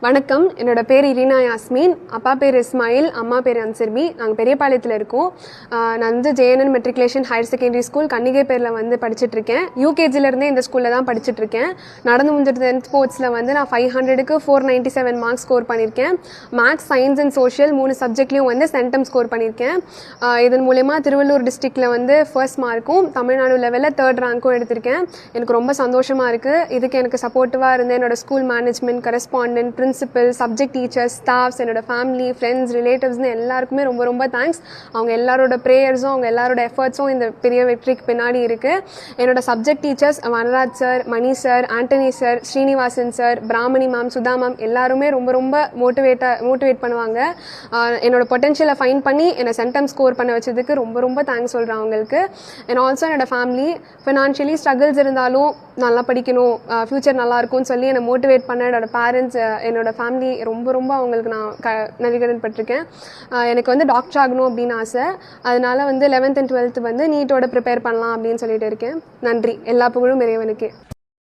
வணக்கம். என்னோட பேர் இரினா யாஸ்மின். அப்பா பேர் இஸ்மாயில், அம்மா பேர் அன்சர்பி. நாங்கள் பெரியபாளையத்தில் இருக்கோம். நான் வந்து JNN matriculation higher secondary school கன்னிகை பேரில் வந்து படிச்சுட்ருக்கேன். யூகேஜிலேருந்தே இந்த ஸ்கூலில் தான் படிச்சுட்ருக்கேன். நடந்து முடிஞ்சது 10th ஸ்போர்ட்ஸில் வந்து நான் 500க்கு 497 மார்க்ஸ் ஸ்கோர் பண்ணியிருக்கேன். மேக்ஸ், சயின்ஸ் அண்ட் சோஷியல் 3 சப்ஜெக்ட்லேயும் வந்து சென்டம் ஸ்கோர் பண்ணியிருக்கேன். இதன் மூலயமா திருவள்ளூர் டிஸ்ட்ரிக்டில் வந்து ஃபர்ஸ்ட் மார்க்கும் தமிழ்நாடு லெவலில் 3rd ரேங்க்கும் எடுத்திருக்கேன். எனக்கு ரொம்ப சந்தோஷமாக இருக்குது. இதுக்கு எனக்கு சப்போர்ட்டிவாக இருந்த என்னோட school management, correspondent, principal, subject teachers, staffs, என்னோட ஃபேமிலி, ஃப்ரெண்ட்ஸ், ரிலேட்டிவ்ஸ்னு எல்லாருக்குமே ரொம்ப ரொம்ப தேங்க்ஸ். அவங்க எல்லாரோட ப்ரேயர்ஸும் அவங்க எல்லாரோட எஃபர்ட்ஸும் இந்த பெரிய வெற்றிக்கு பின்னாடி இருக்குது. என்னோட subject teachers Vanaraj sir, Mani sir, Antony sir, Srinivasan sir, Brahmani ma'am, Sudha ma'am எல்லாருமே ரொம்ப ரொம்ப மோட்டிவேட் பண்ணுவாங்க. என்னோட பொட்டென்ஷியலை ஃபைன் பண்ணி என்னை சென்டம் ஸ்கோர் பண்ண வச்சதுக்கு ரொம்ப ரொம்ப தேங்க்ஸ் சொல்கிறேன் அவங்களுக்கு. அண்ட் ஆல்சோ என்னோட ஃபேமிலி ஃபினான்ஷியலி ஸ்ட்ரகிள்ஸ் இருந்தாலும் நல்லா படிக்கணும், ஃப்யூச்சர் நல்லா இருக்கும்னு சொல்லி என்னை மோட்டிவேட் பண்ண என்னோட பேரண்ட்ஸ், என்னோட ஃபேமிலி ரொம்ப ரொம்ப அவங்களுக்கு நான் நன்றிகடன் பட்டிருக்கேன். எனக்கு வந்து டாக்டர் ஆகணும் அப்படின்னு ஆசை. அதனால வந்து 11th and 12th வந்து நீட்டோட ப்ரிப்பேர் பண்ணலாம் அப்படின்னு சொல்லிட்டு இருக்கேன். நன்றி. எல்லா புகழும் இறைவனுக்கு.